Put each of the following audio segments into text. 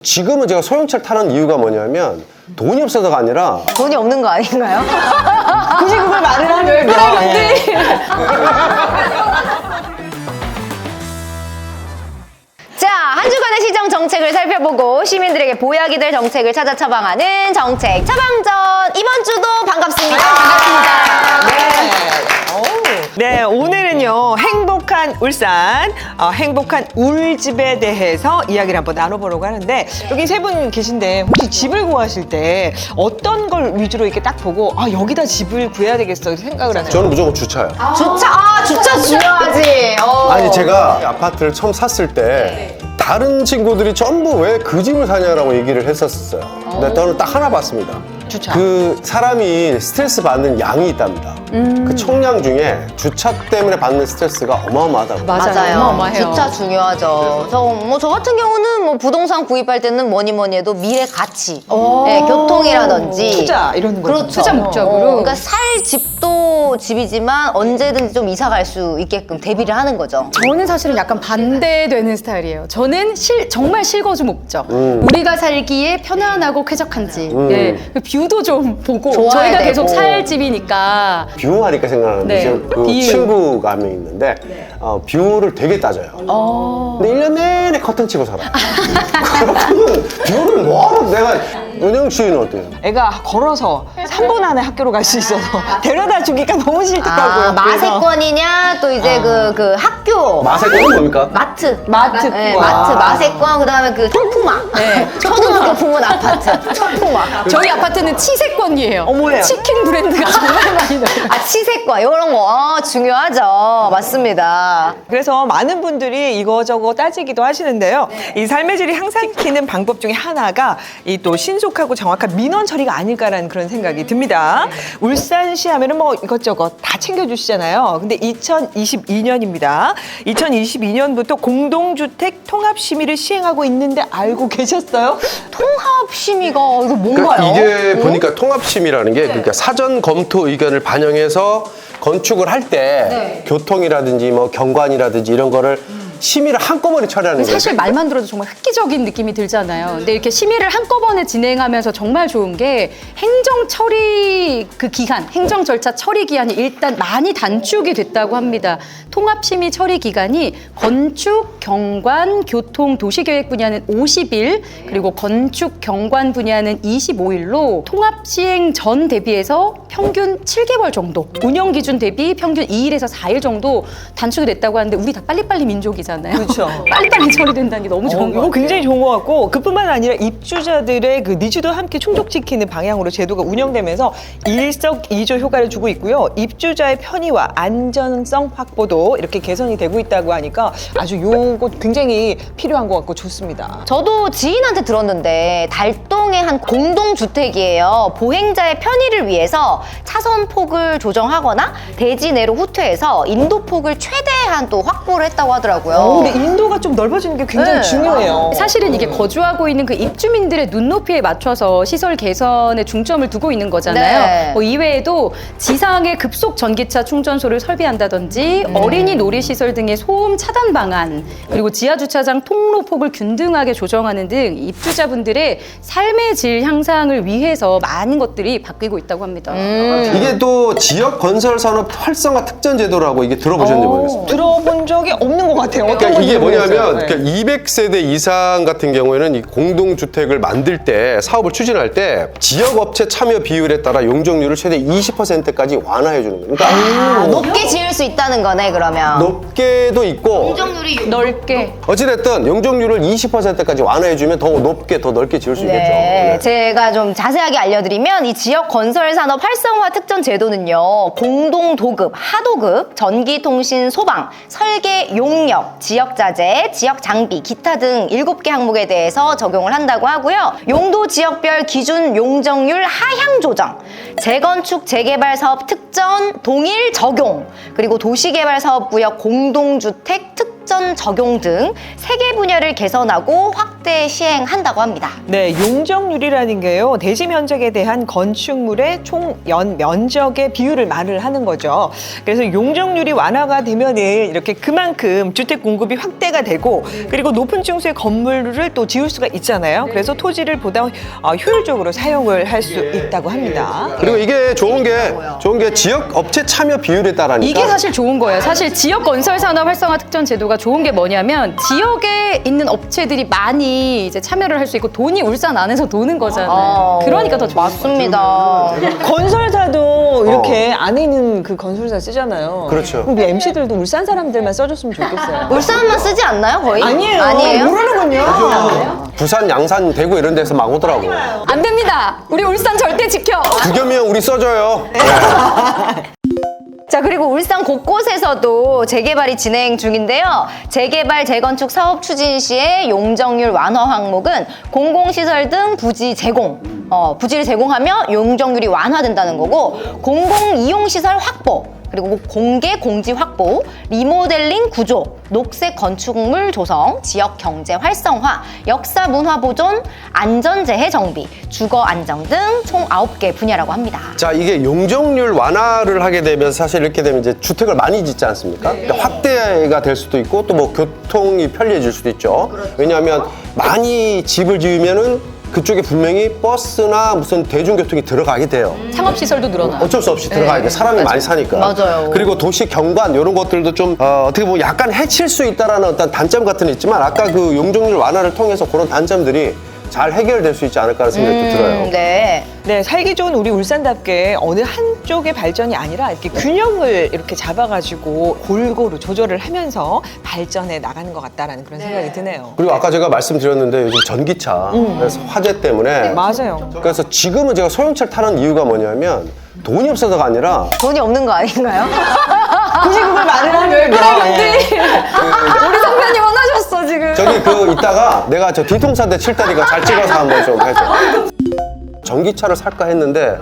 지금은 제가 소형차를 타는 이유가 뭐냐면 돈이 없어서가 아니라 돈이 없는 거 아닌가요? 굳이 그걸 말을 하면요. 자, 한 주간의 시정 정책을 살펴보고 시민들에게 보약이 될 정책을 찾아 처방하는 정책 처방전. 이번 주도 반갑습니다. 네, 오늘은요, 행복한 울산, 행복한 울집에 대해서 이야기를 한번 나눠보려고 하는데, 여기 세 분 계신데, 혹시 집을 구하실 때 어떤 걸 위주로 이렇게 딱 보고, 여기다 집을 구해야 되겠어, 생각을 하세요? 저는 무조건 주차요. 주차 중요하지. 아니 제가 아파트를 처음 샀을 때 다른 친구들이 전부 왜 그 집을 사냐라고 얘기를 했었어요. 근데 저는 딱 하나 봤습니다. 주차. 그 사람이 스트레스 받는 양이 있답니다. 그 총량 중에 주차 때문에 받는 스트레스가 어마어마하다고. 맞아요. 어마어마해요. 주차 중요하죠. 저 같은 경우는 뭐 부동산 구입할 때는 뭐니 해도 미래 가치, 네, 교통이라든지 투자, 이런 거. 그렇죠. 투자 목적으로. 그러니까 살 집도 집이지만 언제든지 좀 이사 갈 수 있게끔 대비를 하는 거죠. 저는 사실은 약간 반대되는 스타일이에요. 저는 정말 실거주 목적. 우리가 살기에 편안하고 쾌적한지. 예. 뷰도 좀 보고. 좋아야 저희가 되고. 계속 살 집이니까. 뷰 하니까 생각나는데 네. 지금 그 뷰. 친구가 한 명 있는데 뷰를 되게 따져요. 근데 1년 내내 커튼 치고 살아요. 그러면 뷰를 뭐하러 내가 은영 씨는 어때요? 애가 걸어서 3분 안에 학교로 갈 수 있어서 데려다 주기가 너무 싫더라고요. 마세권이냐 또 이제 그 학교 마세권은 뭡니까? 마트 마트. 네, 와. 마트 마세권 그다음에 그 청품화 초등학교 부문 아파트 청품화 저희 아파트는 치세권이에요. 뭐예요? 치킨 브랜드가 정말 많이 나요. 치세권 이런 거 중요하죠. 맞습니다. 그래서 많은 분들이 이거저거 따지기도 하시는데요. 이 삶의 질이 향상시키는 방법 중에 하나가 이 또 신속하고 정확한 민원 처리가 아닐까라는 그런 생각이 듭니다. 울산시 하면은 뭐 이것저것 다 챙겨주시잖아요. 근데 2022년입니다. 2022년부터 공동주택 통합심의를 시행하고 있는데 알고 계셨어요? 통합 심의가 이거 뭔가요? 그러니까 이게 보니까 통합심이라는 게 그러니까 사전 검토 의견을 반영해서 건축을 할 때 교통이라든지 뭐 경관이라든지 이런 거를 심의를 한꺼번에 처리하는 거예요. 사실 말만 들어도 정말 획기적인 느낌이 들잖아요. 근데 이렇게 심의를 한꺼번에 진행하면서 정말 좋은 게 행정 처리 그 기간, 행정 절차 처리 기한이 일단 많이 단축이 됐다고 합니다. 통합 심의 처리 기간이 건축, 경관, 교통, 도시계획 분야는 50일, 그리고 건축, 경관 분야는 25일로 통합 시행 전 대비해서 평균 7개월 정도, 운영 기준 대비 평균 2일에서 4일 정도 단축이 됐다고 하는데 우리 다 빨리빨리 민족이잖아요. 그렇죠. 빨리빨리 처리된다는 게 너무 좋은 거 이거 같아요. 굉장히 좋은 것 같고 그뿐만 아니라 입주자들의 그 니즈도 함께 충족시키는 방향으로 제도가 운영되면서 일석이조 효과를 주고 있고요. 입주자의 편의와 안전성 확보도 이렇게 개선이 되고 있다고 하니까 아주 요거 굉장히 필요한 것 같고 좋습니다. 저도 지인한테 들었는데 달동의 한 공동주택이에요. 보행자의 편의를 위해서 차선폭을 조정하거나 대지 내로 후퇴해서 인도폭을 최대한 또 확보를 했다고 하더라고요. 근데 인도가 좀 넓어지는 게 굉장히 네. 중요해요. 사실은 이게 거주하고 있는 그 입주민들의 눈높이에 맞춰서 시설 개선에 중점을 두고 있는 거잖아요. 네. 뭐 이외에도 지상에 급속 전기차 충전소를 설비한다든지 어린이 놀이시설 등의 소음 차단 방안, 그리고 지하 주차장 통로 폭을 균등하게 조정하는 등 입주자분들의 삶의 질 향상을 위해서 많은 것들이 바뀌고 있다고 합니다. 이게 또 지역 건설 산업 활성화 특전 제도라고 이게 들어보셨는지 모르겠어요. 들어본 적이 없는 것 같아요. 어떤 그러니까 이게 건지 모르겠어요. 뭐냐면 네. 그러니까 200세대 이상 같은 경우에는 이 공동주택을 만들 때 사업을 추진할 때 지역업체 참여 비율에 따라 용적률을 최대 20%까지 완화해 주는 거예요. 그러니까 높게 지을 수 있다는 거네 그러면. 높게도 있고 용적률이 넓게. 어찌됐든 용적률을 20%까지 완화해 주면 더 높게 더 넓게 지을 수 있겠죠. 네, 네. 제가 좀 자세하게 알려드리면 이 지역 건설 산업 활성화 특전 제도는요, 공동 도급, 하도급, 전기통신 소방, 설계 용역, 지역 자재, 지역 장비, 기타 등 7개 항목에 대해서 적용을 한다고 하고요. 용도 지역별 기준 용적률 하향 조정, 재건축 재개발 사업 특전 동일 적용, 그리고 도시개발 사업 구역 공동주택 특 특전 적용 등 3개 분야를 개선하고 확대 시행한다고 합니다. 네, 용적률이라는 게요. 대지 면적에 대한 건축물의 총 면적의 비율을 말을 하는 거죠. 그래서 용적률이 완화가 되면은 이렇게 그만큼 주택 공급이 확대가 되고 그리고 높은 층수의 건물을 또 지을 수가 있잖아요. 그래서 토지를 보다 효율적으로 사용을 할 수 있다고 합니다. 그리고 이게 좋은 게 지역 업체 참여 비율에 따라니까. 이게 사실 좋은 거예요. 사실 지역 건설 산업 활성화 특전 제도가 좋은 게 뭐냐면 지역에 있는 업체들이 많이 이제 참여를 할 수 있고 돈이 울산 안에서 도는 거잖아요. 그러니까 더 좋은 맞습니다. 건설사도 이렇게 안에 있는 그 건설사 쓰잖아요. 그렇죠. 그럼 우리 MC들도 울산 사람들만 써줬으면 좋겠어요. 울산만 쓰지 않나요, 거의? 아니에요. 아니에요? 모르는군요. 부산, 양산, 대구 이런 데서 막 오더라고. 안 됩니다. 우리 울산 절대 지켜. 구겸이 형 우리 써줘요. 자, 그리고 울산 곳곳에서도 재개발이 진행 중인데요. 재개발, 재건축 사업 추진 시에 용적률 완화 항목은 공공시설 등 부지 제공, 부지를 제공하면 용적률이 완화된다는 거고, 공공이용시설 확보, 그리고 공개 공지 확보, 리모델링 구조, 녹색 건축물 조성, 지역 경제 활성화, 역사 문화 보존, 안전재해 정비, 주거 안정 등 총 9개 분야라고 합니다. 자, 이게 용적률 완화를 하게 되면 사실 이렇게 되면 이제 주택을 많이 짓지 않습니까? 그러니까 확대가 될 수도 있고 또 뭐 교통이 편리해질 수도 있죠. 왜냐하면 많이 집을 지으면은 그쪽에 분명히 버스나 무슨 대중교통이 들어가게 돼요. 상업시설도 늘어나요. 어쩔 수 없이 들어가야 돼. 사람이 많이 사니까. 맞아요. 그리고 도시 경관 이런 것들도 좀 어떻게 보면 약간 해칠 수 있다라는 어떤 단점 같은 게 있지만 아까 그 용적률 완화를 통해서 그런 단점들이 잘 해결될 수 있지 않을까라는 생각이 들어요. 네. 네, 살기 좋은 우리 울산답게 어느 한쪽의 발전이 아니라 이렇게 균형을 이렇게 잡아가지고 골고루 조절을 하면서 발전해 나가는 것 같다라는 그런 생각이 드네요. 그리고 아까 제가 말씀드렸는데 요즘 전기차 그래서 화재 때문에 맞아요. 그래서 지금은 제가 소형차를 타는 이유가 뭐냐면 돈이 없어서가 아니라 돈이 없는 거 아닌가요? 굳이 그걸 말을 하면 우리 선배님 원하셨어 지금. 저기 이따가 내가 저 뒤통수한테 칠 테니까 잘 찍어서 한번 좀 해줘. 전기차를 살까 했는데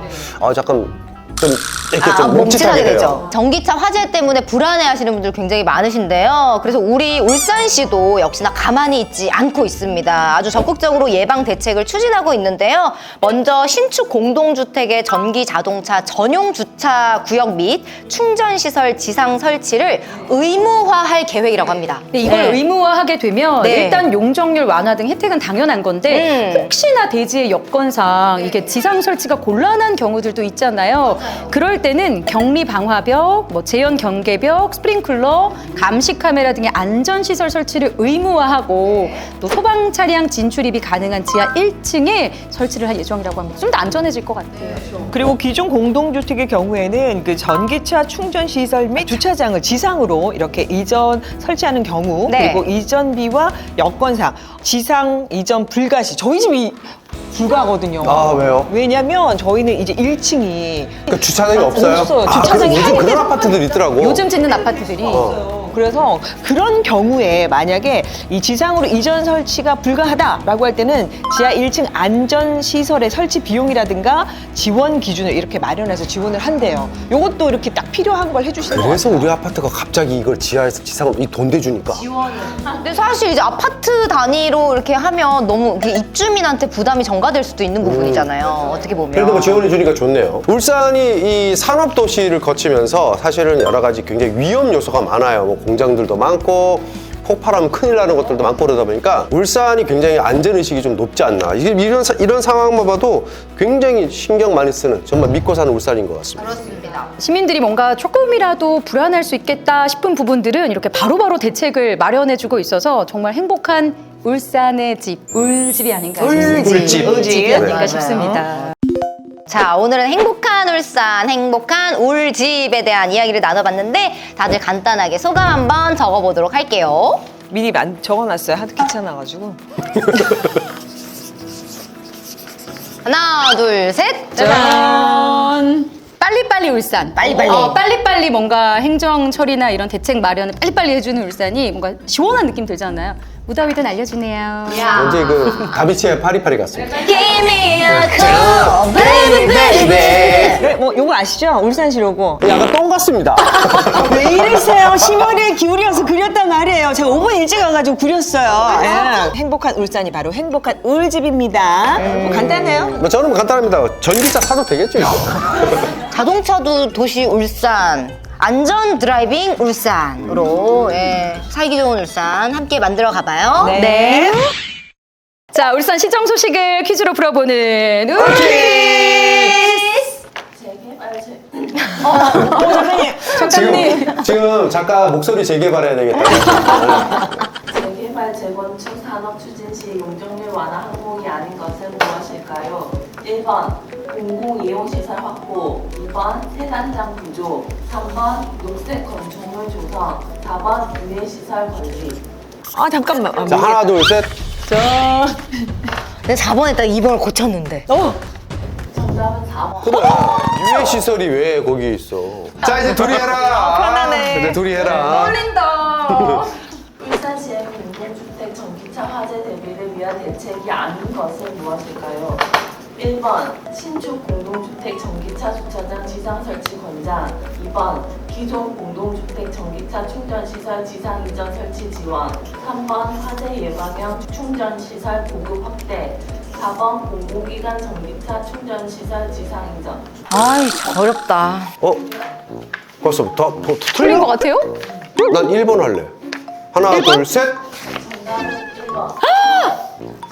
잠깐 좀 이렇게 좀 묵직하게 돼요. 전기차 화재 때문에 불안해하시는 분들 굉장히 많으신데요. 그래서 우리 울산시도 역시나 가만히 있지 않고 있습니다. 아주 적극적으로 예방 대책을 추진하고 있는데요. 먼저 신축 공동주택의 전기 자동차 전용 주차 구역 및 충전시설 지상 설치를 의무화할 계획이라고 합니다. 네, 이걸 의무화하게 되면 네. 일단 용적률 완화 등 혜택은 당연한 건데 혹시나 대지의 여건상 이게 지상 설치가 곤란한 경우들도 있잖아요. 그럴 때는 격리 방화벽, 제연 경계벽, 스프링클러, 감시 카메라 등의 안전 시설 설치를 의무화하고 또 소방 차량 진출입이 가능한 지하 1층에 설치를 할 예정이라고 합니다. 좀 더 안전해질 것 같아요. 그리고 기존 공동주택의 경우에는 그 전기차 충전 시설 및 주차장을 지상으로 이렇게 이전 설치하는 경우 네. 그리고 이전비와 여건상 지상 이전 불가시 저희 집이 불가하거든요. 아, 왜요? 왜냐면 저희는 이제 1층이 그러니까 주차장이 없어요? 없어요. 아, 주차장이 요즘 하는데 그런 아파트들 있더라고. 요즘 짓는 아파트들이 그래서 그런 경우에 만약에 이 지상으로 이전 설치가 불가하다라고 할 때는 지하 1층 안전시설의 설치 비용이라든가 지원 기준을 이렇게 마련해서 지원을 한대요. 요것도 이렇게 딱 필요한 걸 해주시는 거예요. 그래서 우리 아파트가 갑자기 이걸 지하에서 지상으로 이 돈 대주니까. 근데 사실 이제 아파트 단위로 이렇게 하면 너무 이렇게 입주민한테 부담이 전가될 수도 있는 부분이잖아요. 어떻게 보면. 그래도 뭐 지원해 주니까 좋네요. 울산이 이 산업도시를 거치면서 사실은 여러 가지 굉장히 위험 요소가 많아요. 뭐 공장들도 많고 폭발하면 큰일 나는 것들도 많고 그러다 보니까 울산이 굉장히 안전의식이 좀 높지 않나. 이런 상황만 봐도 굉장히 신경 많이 쓰는 정말 믿고 사는 울산인 것 같습니다. 시민들이 뭔가 조금이라도 불안할 수 있겠다 싶은 부분들은 이렇게 바로바로 대책을 마련해주고 있어서 정말 행복한 울산의 집, 울집이 아닌가 싶습니다. 울집이 아닌가 네. 싶습니다. 자, 오늘은 행복한 울산, 행복한 울집에 대한 이야기를 나눠봤는데 다들 간단하게 소감 한번 적어보도록 할게요. 미리 적어놨어요. 하도 귀찮아가지고. 하나, 둘, 셋. 짜잔! 빨리빨리 울산. 빨리빨리. 빨리빨리 뭔가 행정 처리나 이런 대책 마련을 빨리빨리 해주는 울산이 뭔가 시원한 느낌 들잖아요. 무더위도 날려주네요. 왠지 그 다비치의 파리파리 같습니다. Give me a call, baby, baby. 네, 뭐 요거 아시죠? 울산시 로고. 약간 똥 같습니다. 왜 이러세요? 심혈을 기울여서 그렸단 말이에요. 제가 5분 일찍 와가지고 그렸어요. 예. 행복한 울산이 바로 행복한 울집입니다. 뭐 간단해요? 뭐 저는 간단합니다. 전기차 사도 되겠죠, 이거? 자동차도 도시 울산, 안전 드라이빙 울산으로 예, 살기 좋은 울산 함께 만들어 가봐요. 네. 자, 울산 시정 소식을 퀴즈로 풀어보는 지금 작가 목소리 재개발해야 되겠다. 재개발 재건축 산업 추진 시 용적률 완화 항목이 아닌 것은 무엇일까요? 1번 공공이용시설 확보, 2번 세단장 구조, 3번 녹색 건축물 조성, 4번 유해시설 건립. 아 잠깐만. 아, 자, 하나, 둘, 셋. 내가 4번 했다가 2번을 고쳤는데. 정답은 4번. 그래. 유해 시설이 왜 거기 있어? 자, 이제 둘이 해라. 편하네. 이제 둘이 해라. 울산시의 공동주택 전기차 화재 대비를 위한 대책이 아닌 것은 무엇일까요? 1번 신축 공동주택 전기차 주차장 지상 설치 권장, 2번 기존 공동주택 전기차 충전시설 지상 이전 설치 지원, 3번 화재 예방형 충전시설 보급 확대, 4번 공공기관 전기차 충전시설 지상 이전. 아이, 어렵다. 벌써 더 틀린 틀린 것 같아요? 난 1번 할래. 하나, 둘, 셋. 정답은 1번.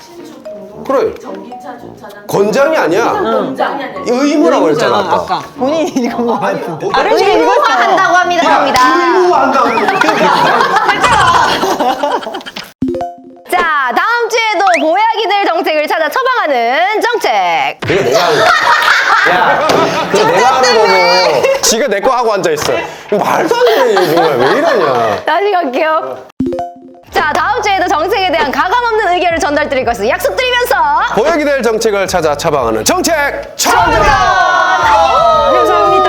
신축 공동주택 그래. 전기차 주차장 권장이 아니야. 권장이 아니라 의무라고 했잖아, 아까. 본인이 읽은 거 같은데. 의무화한다고 합니다. 의무한다고. 자, 다음 주에도 보약이들 정책을 찾아 처방하는 정책. 그거 내가 하는 거야. 야, 그거 내가 하는 거고. 지가 내 거 하고 앉아있어. 말도 안 되네, 정말. 왜 이러냐. 다시 갈게요. 자, 다음 주에도 정책에 대한 가감없는 의견을 전달드릴 것을 약속드리면서 보약이 될 정책을 찾아 처방하는 정책! 처방! 감사합니다.